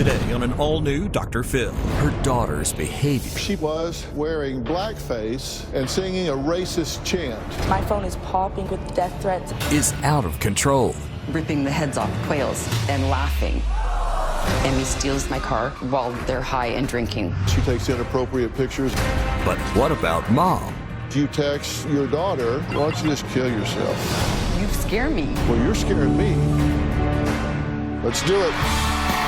Today on an all-new Dr. Phil, her daughter's behavior. She was wearing blackface and singing a racist chant. My phone is popping with death threats. Is out of control. Ripping the heads off quails and laughing. Emmy steals my car while they're high and drinking. She takes inappropriate pictures. But what about Mom? If you text your daughter, why don't you just kill yourself? You scare me. Well, you're scaring me. Let's do it.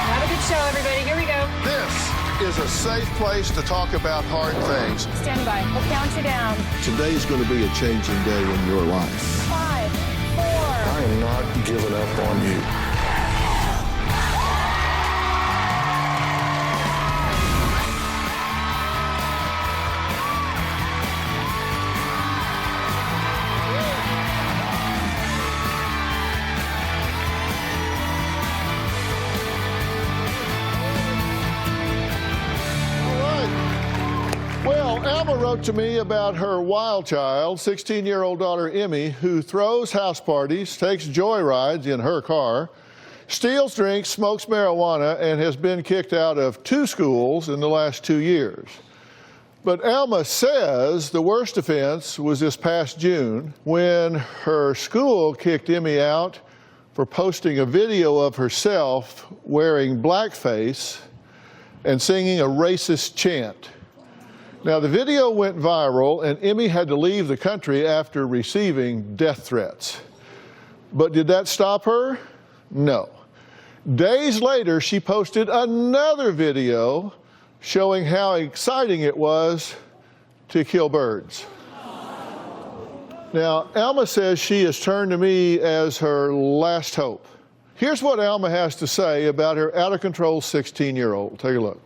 Have a good show, everybody. Here we go. This is a safe place to talk about hard things. Stand by. We'll count you down. Today's going to be a changing day in your life. 5, 4. I am not giving up on you. Well, Alma wrote to me about her wild child, 16-year-old daughter Emmy, who throws house parties, takes joyrides in her car, steals drinks, smokes marijuana, and has been kicked out of 2 schools in the last 2 years. But Alma says the worst offense was this past June when her school kicked Emmy out for posting a video of herself wearing blackface and singing a racist chant. Now, the video went viral, and Emmy had to leave the country after receiving death threats. But did that stop her? No. Days later, she posted another video showing how exciting it was to kill birds. Now, Alma says she has turned to me as her last hope. Here's what Alma has to say about her out-of-control 16-year-old. Take a look.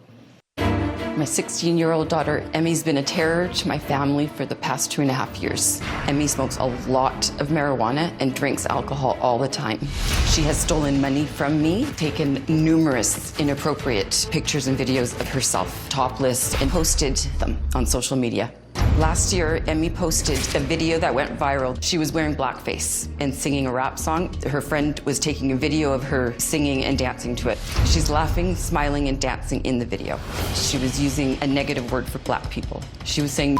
My 16-year-old daughter, Emmy's been a terror to my family for the past 2.5 years. Emmy smokes a lot of marijuana and drinks alcohol all the time. She has stolen money from me, taken numerous inappropriate pictures and videos of herself, topless, and posted them on social media. Last year, Emmy posted a video that went viral. She was wearing blackface and singing a rap song. Her friend was taking a video of her singing and dancing to it. She's laughing, smiling, and dancing in the video. She was using a negative word for black people. She was saying,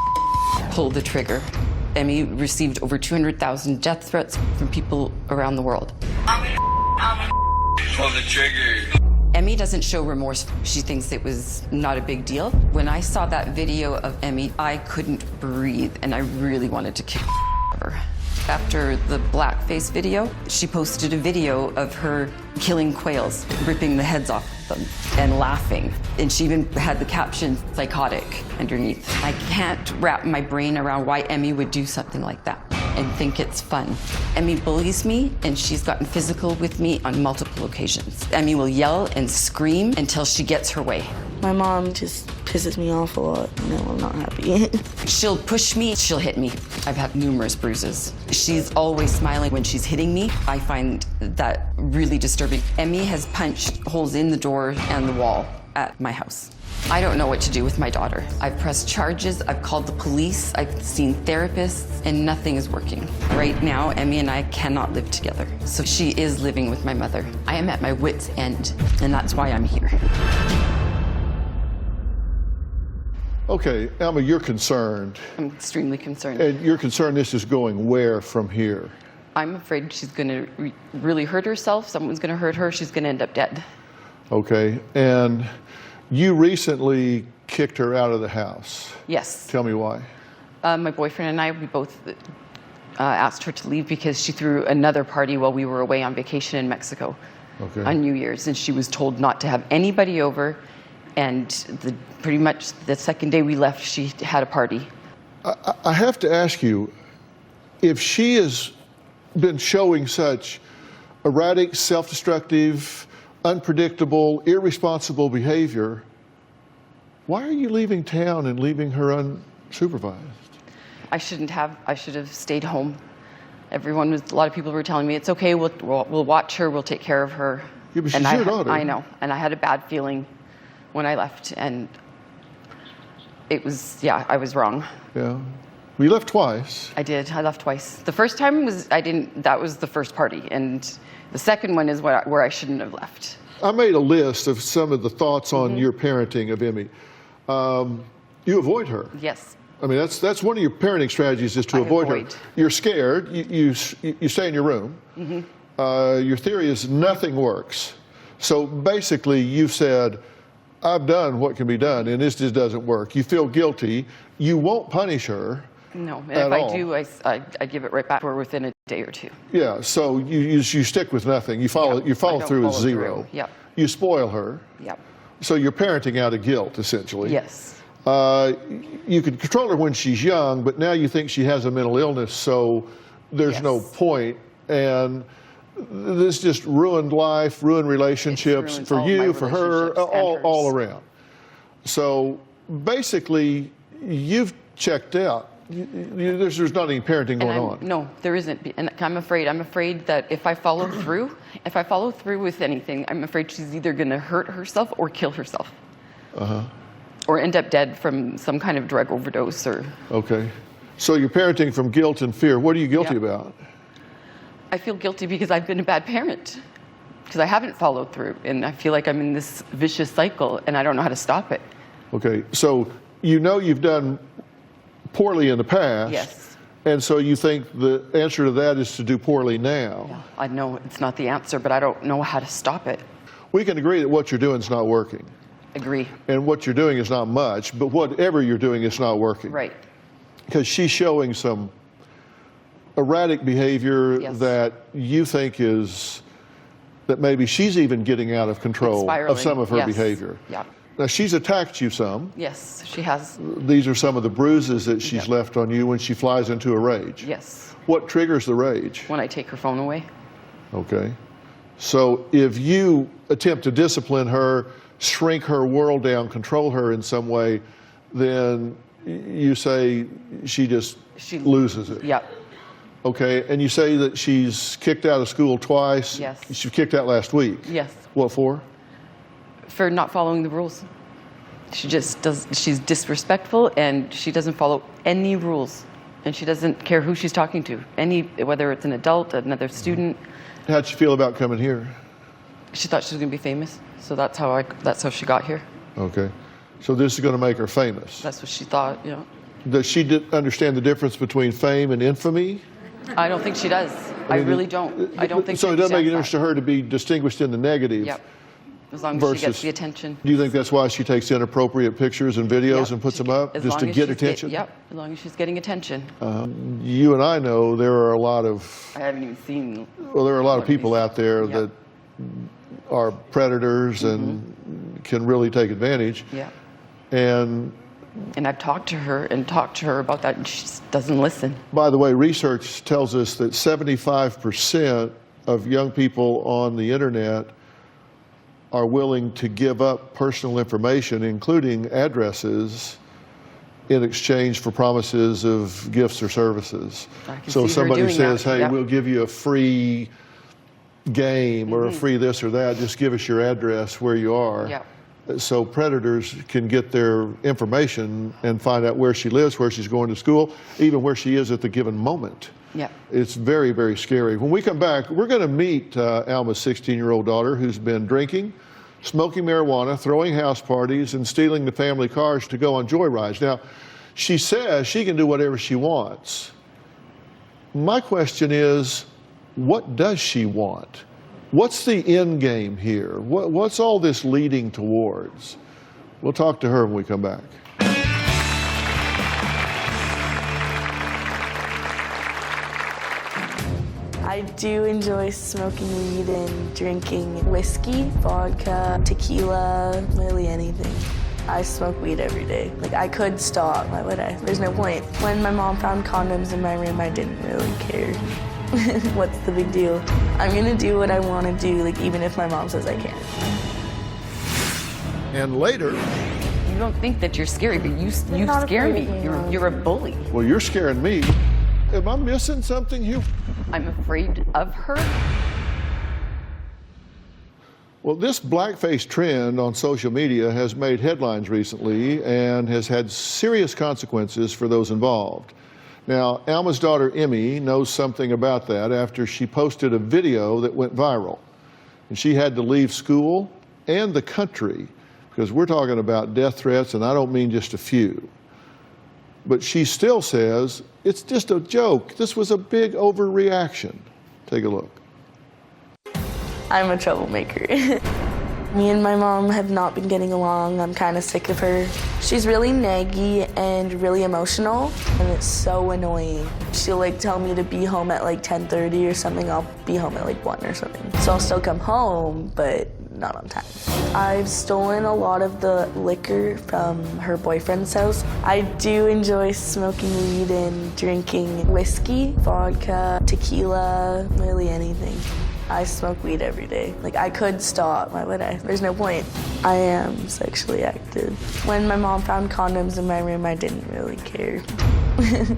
pull the trigger. Emmy received over 200,000 death threats from people around the world. Pull the trigger. Emmy doesn't show remorse. She thinks it was not a big deal. When I saw that video of Emmy, I couldn't breathe, and I really wanted to kill her. After the blackface video, she posted a video of her killing quails, ripping the heads off them, and laughing. And she even had the caption, psychotic, underneath. I can't wrap my brain around why Emmy would do something like that and think it's fun. Emmy bullies me, and she's gotten physical with me on multiple occasions. Emmy will yell and scream until she gets her way. My mom just pisses me off a lot. No, I'm not happy. She'll push me, she'll hit me. I've had numerous bruises. She's always smiling when she's hitting me. I find that really disturbing. Emmy has punched holes in the door and the wall at my house. I don't know what to do with my daughter. I've pressed charges, I've called the police, I've seen therapists, and nothing is working. Right now, Emmy and I cannot live together. So she is living with my mother. I am at my wit's end, and that's why I'm here. Okay, Alma, you're concerned. I'm extremely concerned. And you're concerned this is going where from here? I'm afraid she's gonna really hurt herself. Someone's gonna hurt her, she's gonna end up dead. Okay, and you recently kicked her out of the house. Yes. Tell me why. My boyfriend and I, we both asked her to leave because she threw another party while we were away on vacation in Mexico on New Year's, and she was told not to have anybody over, and pretty much the second day we left, she had a party. I have to ask you, if she has been showing such erratic, self-destructive, unpredictable, irresponsible behavior, why are you leaving town and leaving her unsupervised? I shouldn't have. I should have stayed home. A lot of people were telling me, it's okay, we'll watch her, we'll take care of her. Yeah, but she's your daughter. I know, and I had a bad feeling when I left, and it was, I was wrong. Yeah. Well, you left twice. I did. I left twice. The first time that was the first party, and the second one is where I shouldn't have left. I made a list of some of the thoughts on your parenting of Emmy. You avoid her. Yes. I mean, that's one of your parenting strategies is to avoid her. You're scared. You stay in your room. Your theory is nothing works. So basically, you've said, I've done what can be done, and this just doesn't work. You feel guilty. You won't punish her. No, and if I do, I give it right back to her within a day or two. Yeah, so you stick with nothing. You follow through with zero. Yep. You spoil her. Yep. So you're parenting out of guilt, essentially. Yes. You can control her when she's young, but now you think she has a mental illness, so there's no point. And this just ruined life, ruined relationships for you, for her, all around. So basically, you've checked out. There's not any parenting going on. No, there isn't. And I'm afraid that if I follow through with anything, I'm afraid she's either going to hurt herself or kill herself. Or end up dead from some kind of drug overdose or. Okay. So you're parenting from guilt and fear. What are you guilty about? I feel guilty because I've been a bad parent. Because I haven't followed through. And I feel like I'm in this vicious cycle and I don't know how to stop it. Okay. So you know you've done poorly in the past. Yes. And so you think the answer to that is to do poorly now. Yeah, I know it's not the answer, but I don't know how to stop it. We can agree that what you're doing is not working. Agree. And what you're doing is not much, but whatever you're doing is not working. Right. Because she's showing some erratic behavior that you think is, that maybe she's even getting out of control of some of her behavior. Yeah. Now, she's attacked you some. Yes, she has. These are some of the bruises that she's left on you when she flies into a rage. Yes. What triggers the rage? When I take her phone away. Okay. So if you attempt to discipline her, shrink her world down, control her in some way, then you say she loses it. Yep. Okay, and you say that she's kicked out of school twice. Yes. She was kicked out last week. Yes. What for? For not following the rules. She's disrespectful and she doesn't follow any rules. And she doesn't care who she's talking to, whether it's an adult, another student. How'd she feel about coming here? She thought she was going to be famous, so that's how she got here. Okay, so this is going to make her famous. That's what she thought, yeah. Does she understand the difference between fame and infamy? I don't think she does. I really don't. I don't think so. She it doesn't make a difference that. to her to be distinguished in the negative. Yep. As long as she gets the attention. Do you think that's why she takes inappropriate pictures and videos and puts them up, just to get attention? Yep, as long as she's getting attention. You and I know there are a lot of... I haven't even seen... Well, there are a lot of people out there that are predators and can really take advantage. Yeah. And I've talked to her about that, and she just doesn't listen. By the way, research tells us that 75% of young people on the internet are willing to give up personal information, including addresses, in exchange for promises of gifts or services. So if somebody says, hey, we'll give you a free game or a free this or that, just give us your address where you are. Yep. So predators can get their information and find out where she lives, where she's going to school, even where she is at the given moment. Yeah. It's very, very scary. When we come back, we're going to meet Alma's 16-year-old daughter who's been drinking, smoking marijuana, throwing house parties, and stealing the family cars to go on joyrides. Now, she says she can do whatever she wants. My question is, what does she want? What's the end game here? What's all this leading towards? We'll talk to her when we come back. I do enjoy smoking weed and drinking whiskey, vodka, tequila, really anything. I smoke weed every day. Like, I could stop, why would I? There's no point. When my mom found condoms in my room, I didn't really care. What's the big deal? I'm gonna do what I wanna do, like, even if my mom says I can't. And later... You don't think that you're scary, but you scare me. You're a bully. Well, you're scaring me. Am I missing something here? I'm afraid of her. Well, this blackface trend on social media has made headlines recently and has had serious consequences for those involved. Now, Alma's daughter, Emmy, knows something about that after she posted a video that went viral. and she had to leave school and the country, because we're talking about death threats, and I don't mean just a few. But she still says, it's just a joke. This was a big overreaction. Take a look. I'm a troublemaker. Me and my mom have not been getting along. I'm kind of sick of her. She's really naggy and really emotional, and it's so annoying. She'll like tell me to be home at like 10:30 or something. I'll be home at like 1 or something. So I'll still come home, but not on time. I've stolen a lot of the liquor from her boyfriend's house. I do enjoy smoking weed and drinking whiskey, vodka, tequila, really anything. I smoke weed every day. Like, I could stop, why would I? There's no point. I am sexually active. When my mom found condoms in my room, I didn't really care.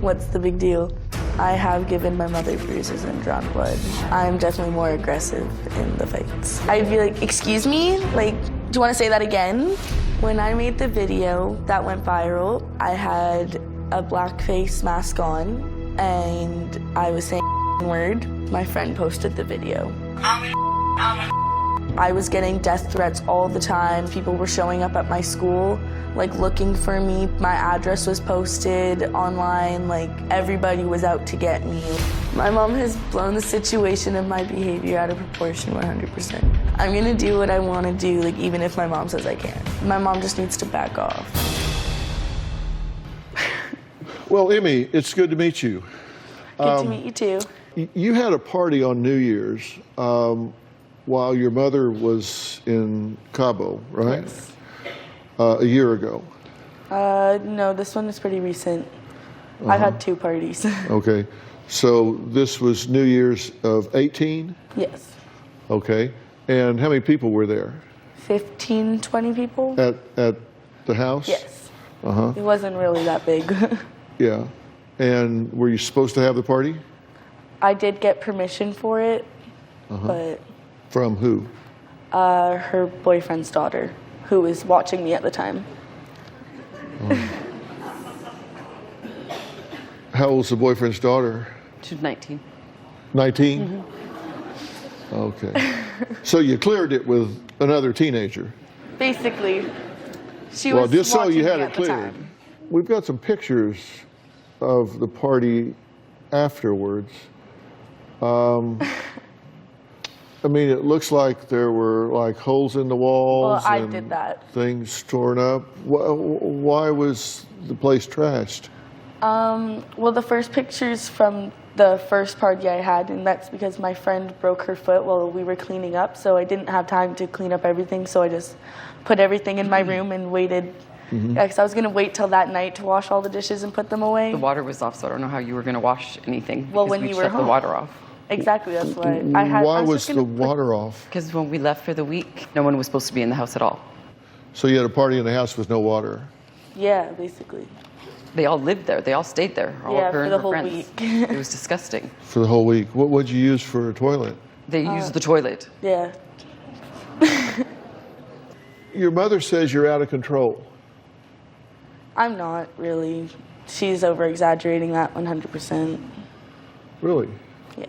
What's the big deal? I have given my mother bruises and drawn blood. I'm definitely more aggressive in the fights. I'd be like, excuse me? Like, do you want to say that again? When I made the video that went viral, I had a blackface mask on, and I was saying word. My friend posted the video. I was getting death threats all the time. People were showing up at my school, like looking for me. My address was posted online, like everybody was out to get me. My mom has blown the situation and my behavior out of proportion 100%. I'm gonna do what I wanna do, like even if my mom says I can't. My mom just needs to back off. Well, Emmy, it's good to meet you. Good to meet you too. You had a party on New Year's while your mother was in Cabo, right? Yes. A year ago. No, this one is pretty recent. I had 2 parties. Okay. So this was New Year's of 18? Yes. Okay. And how many people were there? 15, 20 people? At the house? Yes. Uh-huh. It wasn't really that big. Yeah. And were you supposed to have the party? I did get permission for it, but From who? her boyfriend's daughter, who was watching me at the time. How old's the boyfriend's daughter? She's 19. 19? Okay. So you cleared it with another teenager? Basically, she Well, was just so you watching had me it at the cleared. time. We've got some pictures of the party afterwards. I mean, it looks like there were like holes in the walls. Well, I and did that. Things torn up. Why was the place trashed? Well, the first picture's from the first party I had, and that's because my friend broke her foot while we were cleaning up, so I didn't have time to clean up everything, so I just put everything in my room and waited. Because I was going to wait till that night to wash all the dishes and put them away. The water was off, so I don't know how you were going to wash anything. Well, because when we you were shut the home. water off. Exactly, that's why. Why was the water off? Because when we left for the week, no one was supposed to be in the house at all. So you had a party in the house with no water? Yeah, basically. They all lived there. They all stayed there. All Yeah, of her for and the her whole friends. week. It was disgusting. For the whole week. What would you use for a toilet? They used the toilet. Yeah. Your mother says you're out of control. I'm not really. She's over-exaggerating that 100%. Really? Yeah.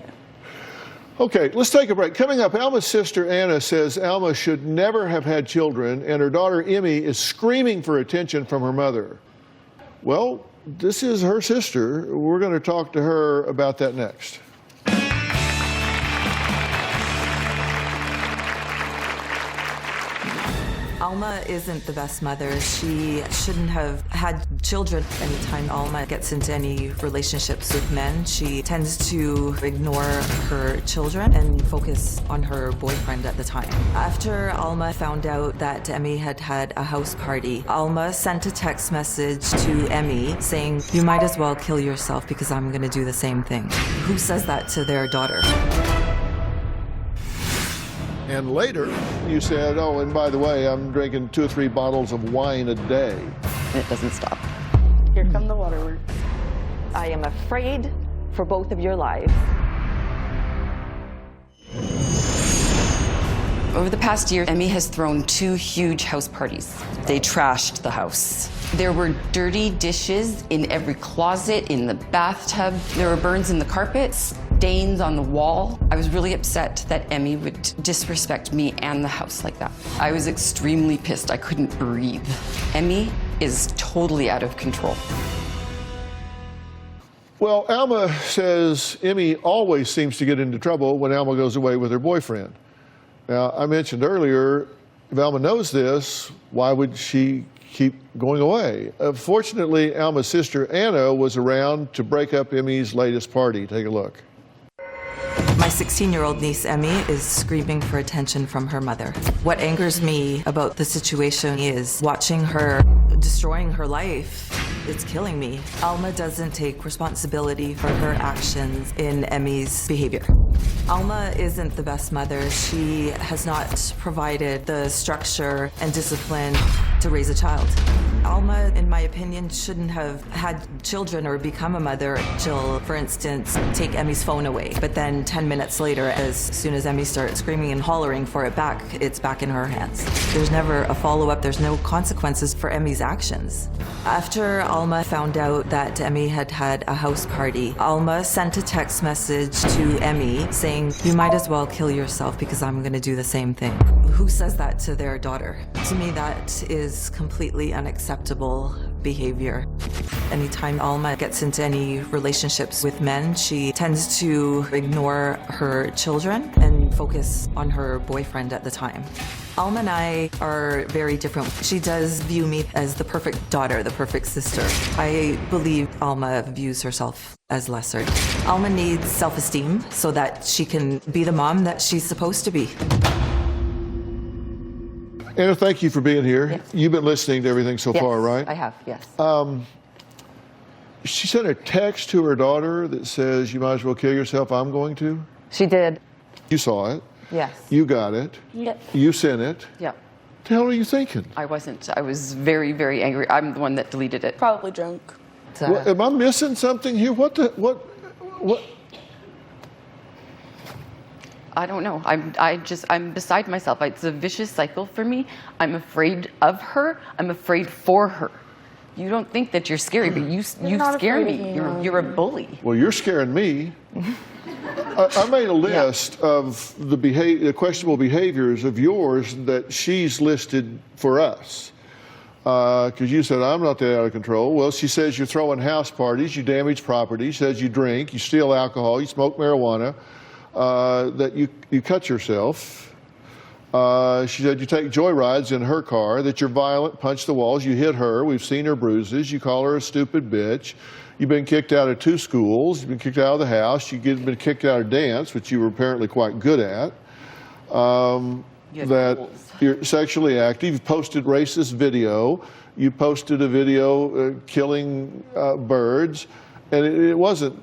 Okay, let's take a break. Coming up, Alma's sister Anna says Alma should never have had children, and her daughter Emmy is screaming for attention from her mother. Well, this is her sister. We're going to talk to her about that next. Alma isn't the best mother. She shouldn't have had children. Anytime Alma gets into any relationships with men, she tends to ignore her children and focus on her boyfriend at the time. After Alma found out that Emmy had had a house party, Alma sent a text message to Emmy saying, "You might as well kill yourself because I'm going to do the same thing." Who says that to their daughter? And later, you said, oh, and by the way, I'm drinking 2 or 3 bottles of wine a day. And it doesn't stop. Here come the waterworks. I am afraid for both of your lives. Over the past year, Emmy has thrown 2 huge house parties. They trashed the house. There were dirty dishes in every closet, in the bathtub. There were burns in the carpets. stains on the wall. I was really upset that Emmy would disrespect me and the house like that. I was extremely pissed. I couldn't breathe. Emmy is totally out of control. Well, Alma says Emmy always seems to get into trouble when Alma goes away with her boyfriend. Now, I mentioned earlier, if Alma knows this, why would she keep going away? Fortunately, Alma's sister Anna was around to break up Emmy's latest party. Take a look. My 16-year-old niece, Emmy, is screaming for attention from her mother. What angers me about the situation is watching her destroying her life. It's killing me. Alma doesn't take responsibility for her actions in Emmy's behavior. Alma isn't the best mother. She has not provided the structure and discipline to raise a child. Alma, in my opinion, shouldn't have had children or become a mother. She'll, for instance, take Emmy's phone away, but then 10 minutes later, as soon as Emmy starts screaming and hollering for it back, it's back in her hands. There's never a follow-up. There's no consequences for Emmy's actions. After Alma found out that Emmy had had a house party, Alma sent a text message to Emmy saying, "You might as well kill yourself because I'm going to do the same thing." Who says that to their daughter? To me, that is completely unacceptable behavior. Anytime Alma gets into any relationships with men, she tends to ignore her children and focus on her boyfriend at the time. Alma and I are very different. She does view me as the perfect daughter, the perfect sister. I believe Alma views herself as lesser. Alma needs self-esteem so that she can be the mom that she's supposed to be. Anna, thank you for being here. Yes. You've been listening to everything so far, right? I have, yes. She sent a text to her daughter that says, "You might as well kill yourself, I'm going to." She did. You saw it. Yes. You got it. Yep. You sent it. Yep. What the hell are you thinking? I wasn't. I was very, very angry. I'm the one that deleted it. Probably drunk. What, am I missing something here? What? I don't know. I'm beside myself. It's a vicious cycle for me. I'm afraid of her. I'm afraid for her. You don't think that you're scary, but you not scare afraid of me. me, You're a bully. Well, you're scaring me. I made a list of the questionable behaviors of yours that she's listed for us. Because you said, I'm not that out of control. Well, she says you're throwing house parties, you damage property. She says you drink, you steal alcohol, you smoke marijuana, that you cut yourself. She said you take joyrides in her car, that you're violent, punch the walls, you hit her. We've seen her bruises. You call her a stupid bitch. You've been kicked out of 2 schools. You've been kicked out of the house. You've been kicked out of dance, which you were apparently quite good at. That you're sexually active. You've posted racist video. You posted a video killing birds. And it wasn't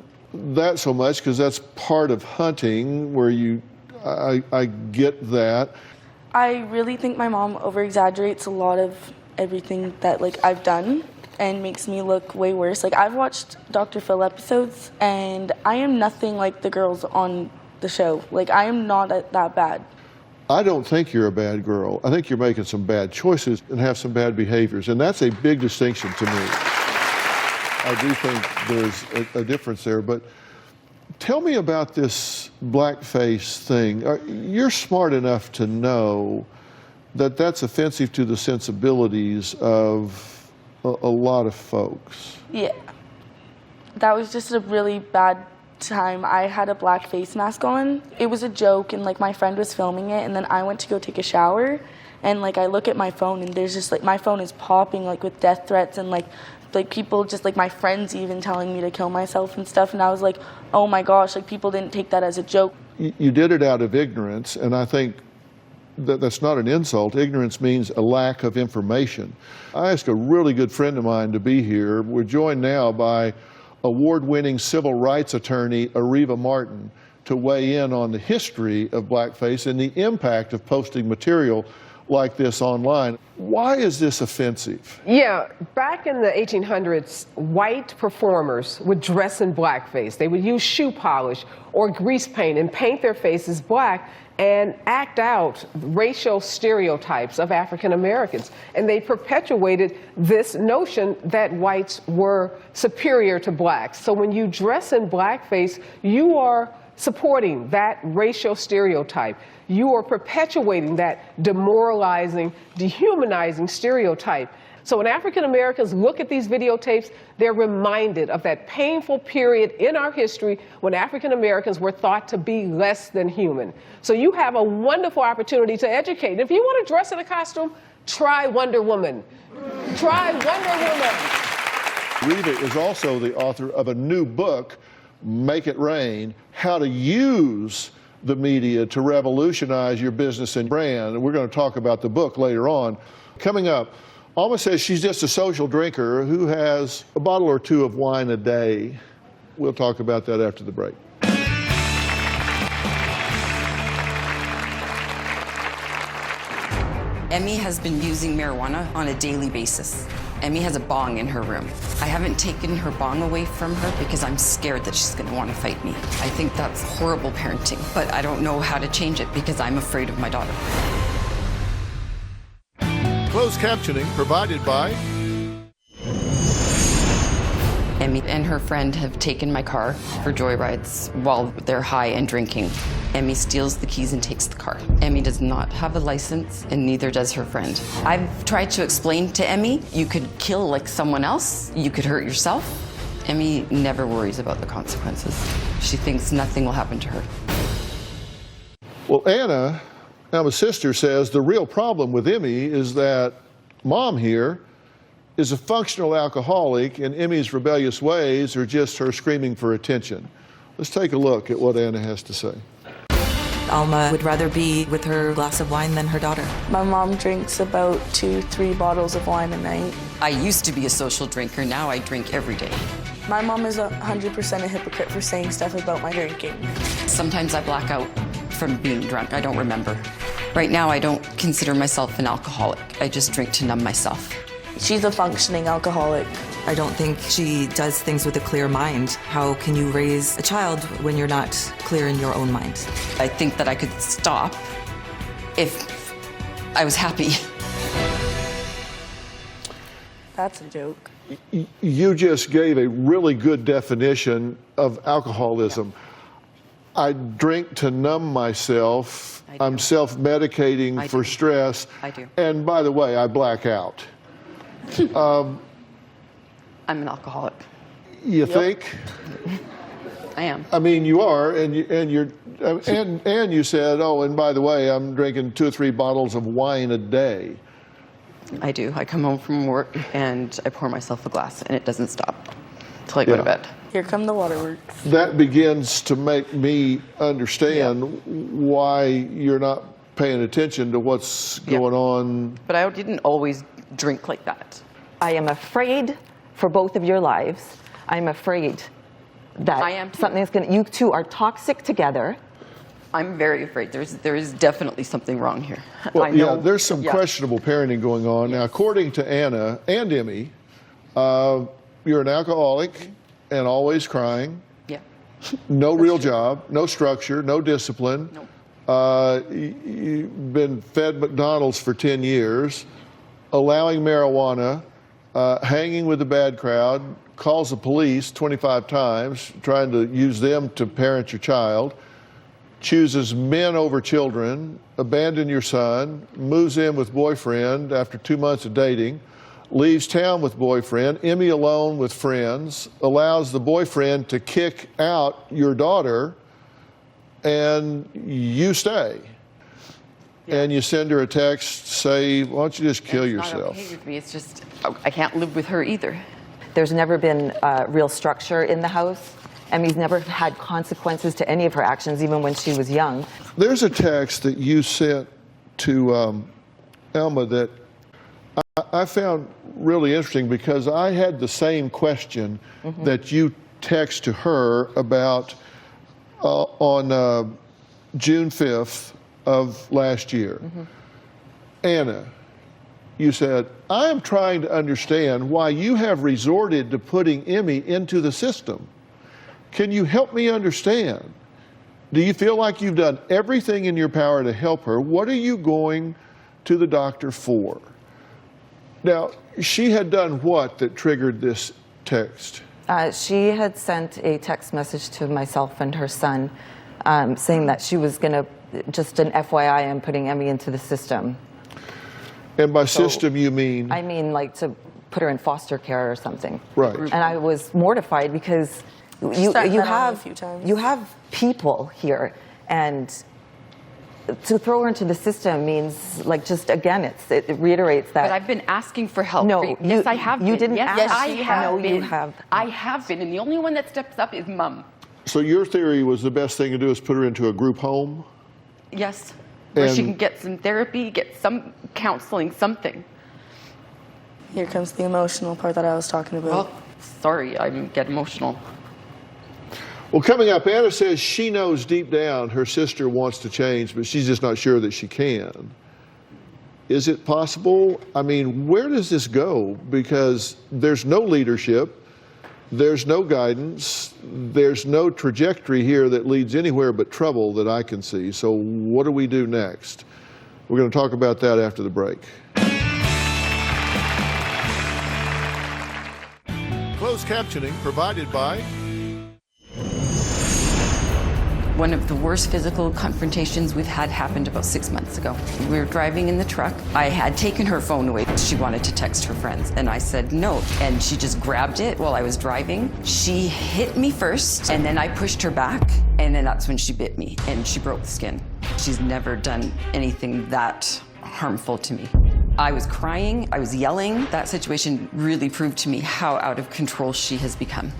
that so much because that's part of hunting where I get that. I really think my mom over-exaggerates a lot of everything that I've done and makes me look way worse. I've watched Dr. Phil episodes and I am nothing like the girls on the show. I am not that bad. I don't think you're a bad girl. I think you're making some bad choices and have some bad behaviors, and that's a big distinction to me. I do think there's a difference there, but tell me about this blackface thing. You're smart enough to know that that's offensive to the sensibilities of a lot of folks. Yeah. That was just a really bad time. I had a black face mask on. It was a joke and my friend was filming it and then I went to go take a shower and I look at my phone and there's just my phone is popping with death threats and people just my friends even telling me to kill myself and stuff, and I was oh my gosh, people didn't take that as a joke. You did it out of ignorance, and I think that's not an insult. Ignorance means a lack of information. I asked a really good friend of mine to be here. We're joined now by award-winning civil rights attorney Areva Martin to weigh in on the history of blackface and the impact of posting material like this online. Why is this offensive? Yeah, back in the 1800s, white performers would dress in blackface. They would use shoe polish or grease paint and paint their faces black and act out racial stereotypes of African Americans. And they perpetuated this notion that whites were superior to blacks. So when you dress in blackface, you are supporting that racial stereotype. You are perpetuating that demoralizing, dehumanizing stereotype. So when African Americans look at these videotapes, they're reminded of that painful period in our history when African Americans were thought to be less than human. So you have a wonderful opportunity to educate. If you want to dress in a costume, try Wonder Woman. Try Wonder Woman. Rita is also the author of a new book, Make It Rain, How to Use the Media to Revolutionize Your Business and Brand. And we're going to talk about the book later on. Coming up, Alma says she's just a social drinker who has a bottle or two of wine a day. We'll talk about that after the break. Emmy has been using marijuana on a daily basis. Emmy has a bong in her room. I haven't taken her bong away from her because I'm scared that she's going to want to fight me. I think that's horrible parenting, but I don't know how to change it because I'm afraid of my daughter. Closed captioning provided by Emmy and her friend have taken my car for joyrides while they're high and drinking. Emmy steals the keys and takes the car. Emmy does not have a license, and neither does her friend. I've tried to explain to Emmy, you could kill like someone else, you could hurt yourself. Emmy never worries about the consequences. She thinks nothing will happen to her. Well, Anna, Alma's sister, says the real problem with Emmy is that Mom here is a functional alcoholic and Emmy's rebellious ways are just her screaming for attention. Let's take a look at what Anna has to say. Alma would rather be with her glass of wine than her daughter. My mom drinks about 2-3 bottles of wine a night. I used to be a social drinker, now I drink every day. My mom is 100% a hypocrite for saying stuff about my drinking. Sometimes I black out from being drunk, I don't remember. Right now I don't consider myself an alcoholic, I just drink to numb myself. She's a functioning alcoholic. I don't think she does things with a clear mind. How can you raise a child when you're not clear in your own mind? I think that I could stop if I was happy. That's a joke. You just gave a really good definition of alcoholism. Yeah. I drink to numb myself. I'm self-medicating for stress. I do. And by the way, I black out. I'm an alcoholic. You think? I am. I mean, you are, and you said, oh, and by the way, I'm drinking 2 or 3 bottles of wine a day. I do. I come home from work and I pour myself a glass, and it doesn't stop until I go to bed. Here come the waterworks. That begins to make me understand why you're not paying attention to what's going on. But I didn't always drink like that. I am afraid for both of your lives. I'm afraid that I am too. something's going to, you two are toxic together. I'm very afraid. There is definitely something wrong here. Well, I know. yeah, there's some questionable parenting going on. Now, according to Anna and Emmy, you're an alcoholic and always crying. Yeah. No real job, no structure, no discipline. Nope. You've been fed McDonald's for 10 years, allowing marijuana, hanging with the bad crowd, calls the police 25 times, trying to use them to parent your child, chooses men over children, abandon your son, moves in with boyfriend after 2 months of dating, leaves town with boyfriend, Emmy alone with friends, allows the boyfriend to kick out your daughter, and you stay. Yeah. And you send her a text, say, why don't you just kill yourself? It's not okay with me. It's just, I can't live with her either. There's never been real structure in the house. Emmy's never had consequences to any of her actions, even when she was young. There's a text that you sent to Alma that I found really interesting because I had the same question that you text to her about on June 5th of last year. Anna, you said, I am trying to understand why you have resorted to putting Emmy into the system. Can you help me understand? Do you feel like you've done everything in your power to help her? What are you going to the doctor for? Now, she had done what that triggered this text? She had sent a text message to myself and her son saying that she was going to, just an FYI, I'm putting Emmy into the system. And by system, you mean? I mean, like, to put her in foster care or something. Right. And I was mortified because you have people here, and to throw her into the system means, like, just again, it reiterates that. But I've been asking for help. No, yes, I have. You been. didn't yes, ask. I have No, been. you have. I have been, and the only one that steps up is Mom. So your theory was the best thing to do is put her into a group home? Yes, where she And- can get some therapy, get some counseling, something. Here comes the emotional part that I was talking about. Well, sorry, I get emotional. Well, coming up, Anna says she knows deep down her sister wants to change, but she's just not sure that she can. Is it possible? I mean, where does this go? Because there's no leadership, there's no guidance, there's no trajectory here that leads anywhere but trouble that I can see. So what do we do next? We're going to talk about that after the break. Closed captioning provided by... One of the worst physical confrontations we've had happened about 6 months ago. We were driving in the truck. I had taken her phone away. She wanted to text her friends, and I said no. And she just grabbed it while I was driving. She hit me first, and then I pushed her back, and then that's when she bit me, and she broke the skin. She's never done anything that harmful to me. I was crying, I was yelling. That situation really proved to me how out of control she has become.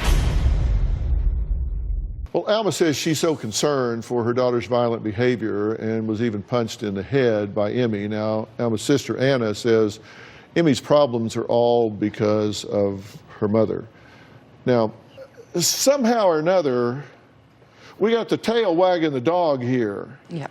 Well, Alma says she's so concerned for her daughter's violent behavior and was even punched in the head by Emmy. Now, Alma's sister Anna says Emmy's problems are all because of her mother. Now, somehow or another, we got the tail wagging the dog here. Yeah.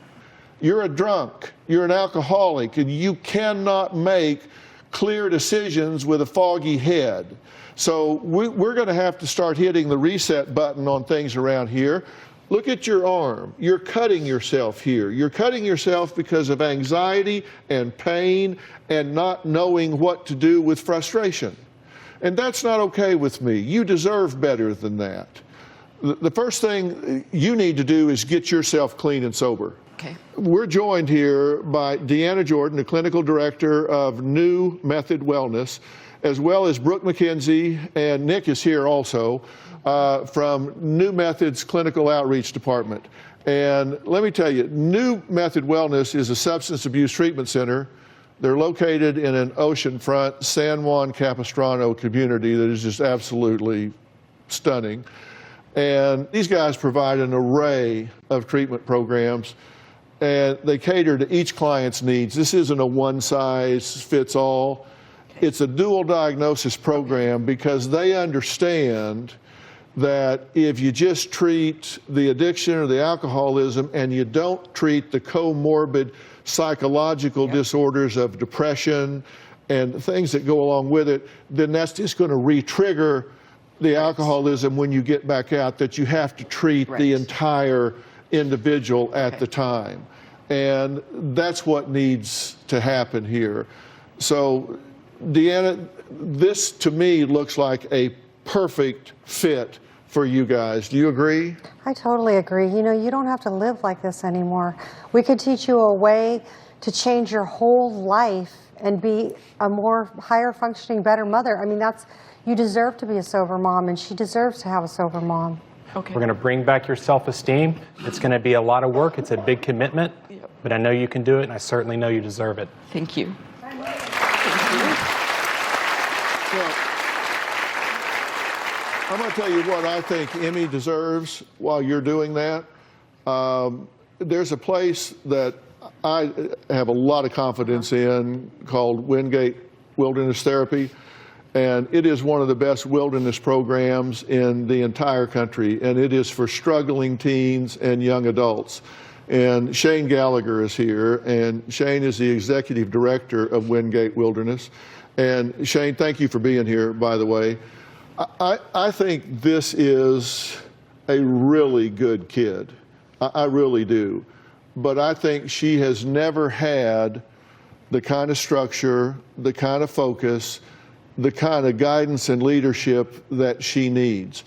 You're a drunk, you're an alcoholic, and you cannot make clear decisions with a foggy head. So we're going to have to start hitting the reset button on things around here. Look at your arm. You're cutting yourself here. You're cutting yourself because of anxiety and pain and not knowing what to do with frustration. And that's not okay with me. You deserve better than that. The first thing you need to do is get yourself clean and sober. Okay. We're joined here by Deanna Jordan, the clinical director of New Method Wellness, as well as Brooke McKenzie, and Nick is here also, from New Method's Clinical Outreach Department. And let me tell you, New Method Wellness is a substance abuse treatment center. They're located in an oceanfront San Juan Capistrano community that is just absolutely stunning. And these guys provide an array of treatment programs, and they cater to each client's needs. This isn't a one-size-fits-all. It's a dual diagnosis program because they understand that if you just treat the addiction or the alcoholism and you don't treat the comorbid psychological disorders of depression and things that go along with it, then that's just going to re-trigger the alcoholism when you get back out, that you have to treat the entire individual at the time. And that's what needs to happen here. So, Deanna, this to me looks like a perfect fit for you guys. Do you agree? I totally agree. You know, you don't have to live like this anymore. We could teach you a way to change your whole life and be a more higher functioning, better mother. I mean, you deserve to be a sober mom, and she deserves to have a sober mom. Okay. We're going to bring back your self-esteem. It's going to be a lot of work. It's a big commitment, but I know you can do it, and I certainly know you deserve it. Thank you. Well, I'm going to tell you what I think Emmy deserves while you're doing that. There's a place that I have a lot of confidence in called Wingate Wilderness Therapy, and it is one of the best wilderness programs in the entire country, and it is for struggling teens and young adults. And Shane Gallagher is here, and Shane is the executive director of Wingate Wilderness. And Shane, thank you for being here, by the way. I think this is a really good kid. I really do. But I think she has never had the kind of structure, the kind of focus, the kind of guidance and leadership that she needs.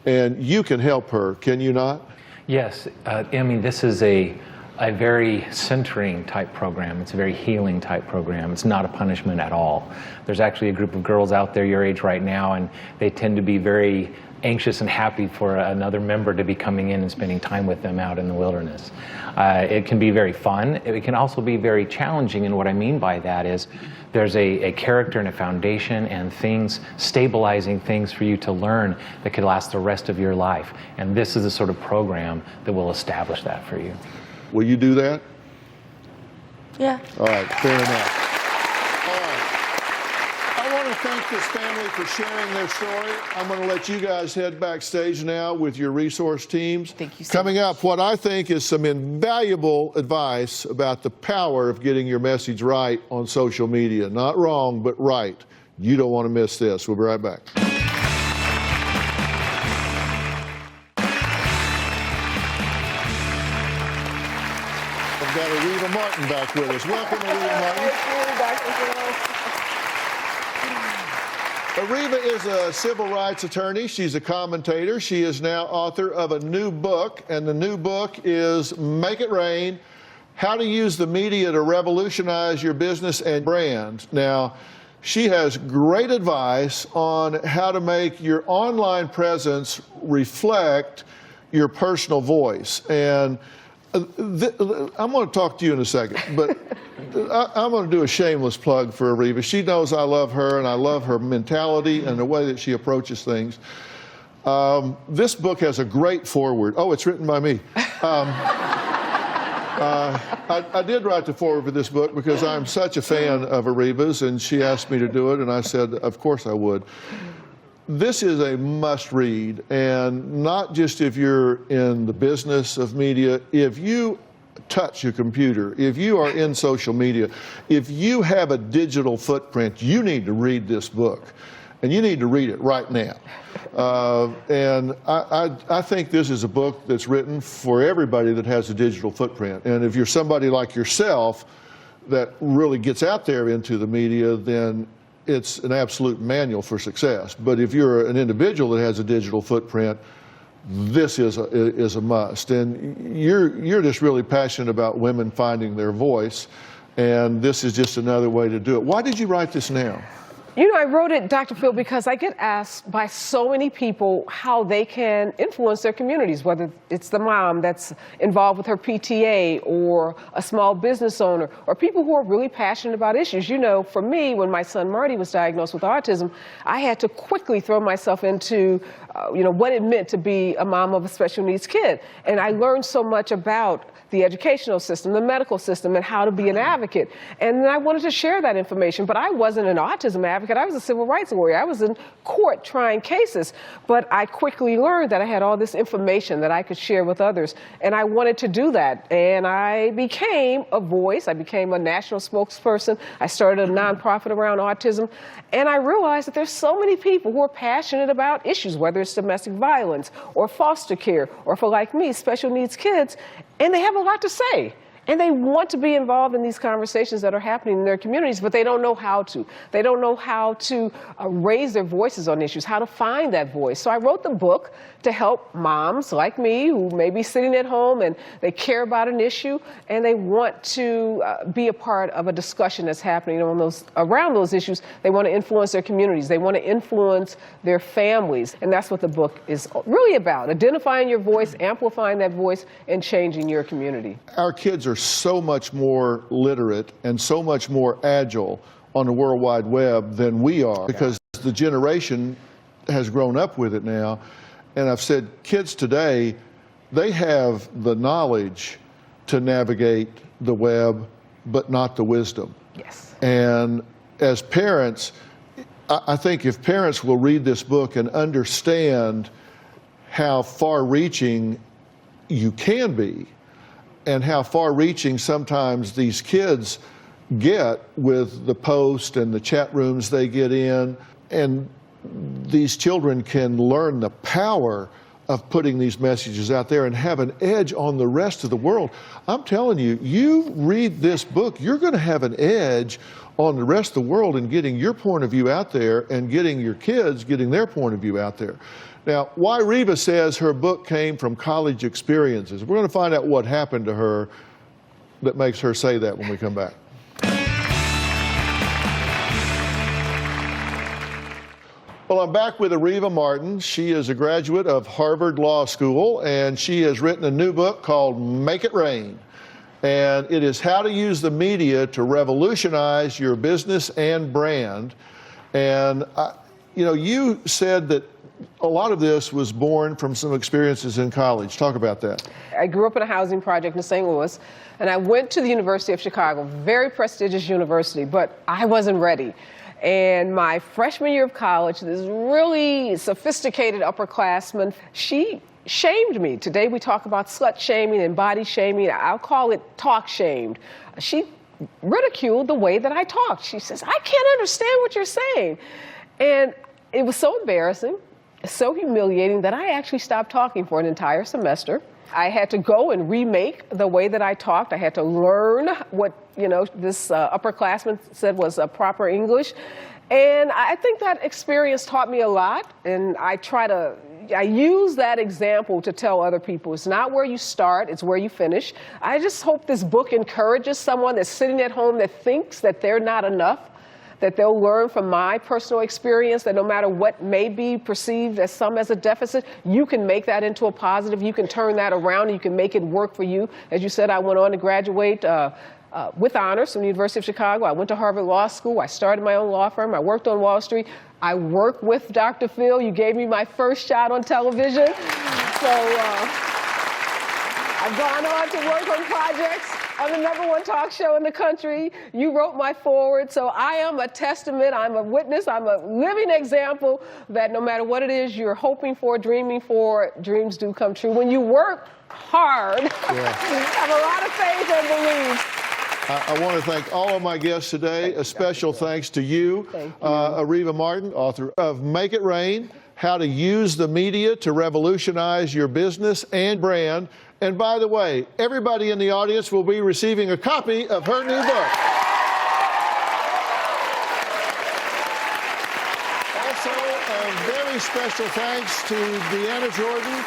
And you can help her, can you not? Yes, Emmy, this is a very centering type program. It's a very healing type program. It's not a punishment at all. There's actually a group of girls out there your age right now, and they tend to be very anxious and happy for another member to be coming in and spending time with them out in the wilderness. It can be very fun. It can also be very challenging, and what I mean by that is there's a character and a foundation and things, stabilizing things for you to learn that could last the rest of your life. And this is the sort of program that will establish that for you. Will you do that? Yeah. All right, fair enough. All right. I want to thank this family for sharing their story. I'm going to let you guys head backstage now with your resource teams. Thank you so Coming up, what I think is some invaluable advice about the power of getting your message right on social media. Not wrong, but right. You don't want to miss this. We'll be right back. We've got Ariva Martin back with us. Welcome, Ariva Martin. Ariva is a civil rights attorney. She's a commentator. She is now author of a new book, and the new book is Make It Rain: How to Use the Media to Revolutionize Your Business and Brand. Now, she has great advice on how to make your online presence reflect your personal voice. And I'm going to talk to you in a second, but I'm going to do a shameless plug for Ariva. She knows I love her, and I love her mentality and the way that she approaches things. This book has a great foreword. Oh, it's written by me. I did write the foreword for this book because I'm such a fan of Ariva's, and she asked me to do it, and I said, of course I would. This is a must-read, and not just if you're in the business of media. If you touch your computer, if you are in social media, if you have a digital footprint, you need to read this book, and you need to read it right now. And I think this is a book that's written for everybody that has a digital footprint. And if you're somebody like yourself that really gets out there into the media, then it's an absolute manual for success. But if you're an individual that has a digital footprint, this is a must. And you're just really passionate about women finding their voice, and this is just another way to do it. Why did you write this now? You know, I wrote it, Dr. Phil, because I get asked by so many people how they can influence their communities, whether it's the mom that's involved with her PTA, or a small business owner, or people who are really passionate about issues. You know, for me, when my son Marty was diagnosed with autism, I had to quickly throw myself into, what it meant to be a mom of a special needs kid. And I learned so much about the educational system, the medical system, and how to be an advocate. And I wanted to share that information, but I wasn't an autism advocate. I was a civil rights lawyer. I was in court trying cases, but I quickly learned that I had all this information that I could share with others, and I wanted to do that. And I became a voice. I became a national spokesperson. I started a nonprofit around autism, and I realized that there's so many people who are passionate about issues, whether it's domestic violence or foster care, or for, like me, special needs kids, and they have a lot to say. And they want to be involved in these conversations that are happening in their communities, but they don't know how to. They don't know how to raise their voices on issues, how to find that voice. So I wrote the book to help moms like me who may be sitting at home and they care about an issue and they want to be a part of a discussion that's happening around those issues. They want to influence their communities. They want to influence their families. And that's what the book is really about: identifying your voice, amplifying that voice, and changing your community. Our kids are so much more literate and so much more agile on the World Wide Web than we are, because the generation has grown up with it now. And I've said kids today, they have the knowledge to navigate the web, but not the wisdom. Yes. And as parents, I think if parents will read this book and understand how far-reaching you can be, and how far-reaching sometimes these kids get with the post and the chat rooms they get in, and these children can learn the power of putting these messages out there and have an edge on the rest of the world. I'm telling you, you read this book, you're going to have an edge on the rest of the world and getting your point of view out there and getting your kids getting their point of view out there. Now, why Reba says her book came from college experiences. We're going to find out what happened to her that makes her say that when we come back. Well, I'm back with Reba Martin. She is a graduate of Harvard Law School, and she has written a new book called Make It Rain. And it is how to use the media to revolutionize your business and brand. And, you said that a lot of this was born from some experiences in college. Talk about that. I grew up in a housing project in St. Louis, and I went to the University of Chicago, very prestigious university, but I wasn't ready. And my freshman year of college, this really sophisticated upperclassman, she shamed me. Today we talk about slut shaming and body shaming. I'll call it talk shamed. She ridiculed the way that I talked. She says, I can't understand what you're saying. And it was so embarrassing, so humiliating that I actually stopped talking for an entire semester. I had to go and remake the way that I talked. I had to learn what, this upperclassman said was proper English. And I think that experience taught me a lot. And I use that example to tell other people, it's not where you start, it's where you finish. I just hope this book encourages someone that's sitting at home that thinks that they're not enough, that they'll learn from my personal experience that no matter what may be perceived as a deficit, you can make that into a positive. You can turn that around and you can make it work for you. As you said, I went on to graduate with honors from the University of Chicago. I went to Harvard Law School. I started my own law firm. I worked on Wall Street. I worked with Dr. Phil. You gave me my first shot on television. So I've gone on to work on projects on the #1 talk show in the country. You wrote my foreword, so I am a testament, I'm a witness, I'm a living example that no matter what it is you're hoping for, dreaming for, dreams do come true. When you work hard, have a lot of faith and belief. I want to thank all of my guests today. A special thanks to you, Reba Martin, author of Make It Rain, How to Use the Media to Revolutionize Your Business and Brand. And by the way, everybody in the audience will be receiving a copy of her new book. Also, a very special thanks to Deanna Jordan,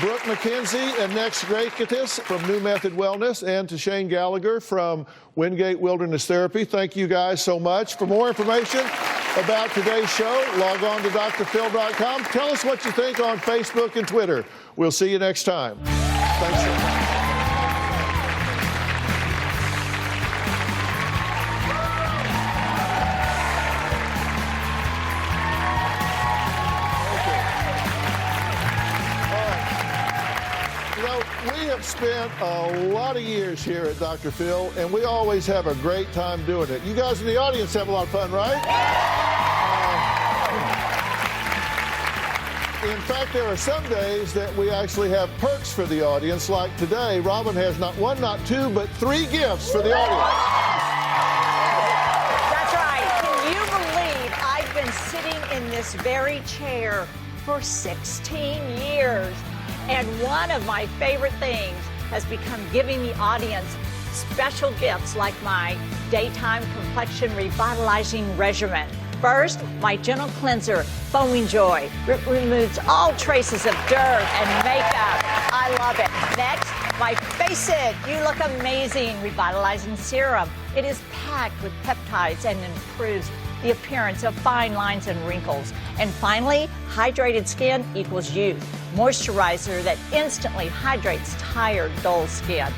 Brooke McKenzie, and Nex Gracious from New Method Wellness, and to Shane Gallagher from Wingate Wilderness Therapy. Thank you guys so much. For more information about today's show, log on to drphil.com. Tell us what you think on Facebook and Twitter. We'll see you next time. Thanks so much. We have spent a lot of years here at Dr. Phil, and we always have a great time doing it. You guys in the audience have a lot of fun, right? In fact, there are some days that we actually have perks for the audience, like today. Robin has not one, not two, but 3 gifts for the audience. That's right. Can you believe I've been sitting in this very chair for 16 years? And one of my favorite things has become giving the audience special gifts like my daytime complexion revitalizing regimen. First, my gentle cleanser, Foaming Joy. It removes all traces of dirt and makeup. I love it. Next, my Face It, You Look Amazing Revitalizing Serum. It is packed with peptides and improves the appearance of fine lines and wrinkles. And finally, hydrated skin equals youth. Moisturizer that instantly hydrates tired, dull skin.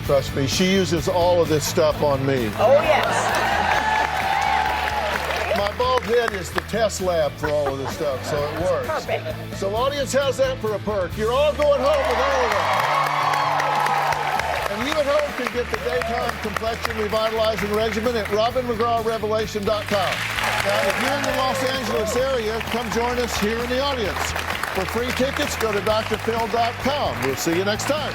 Trust me, she uses all of this stuff on me. Oh, yes. My bald head is the test lab for all of this stuff, so it works. Perfect. So audience, how's that for a perk? You're all going home with all of that. And you at home can get the daytime complexion revitalizing regimen at robinmcgrawrevelation.com. Now, if you're in the Los Angeles area, come join us here in the audience. For free tickets, go to drphil.com. We'll see you next time.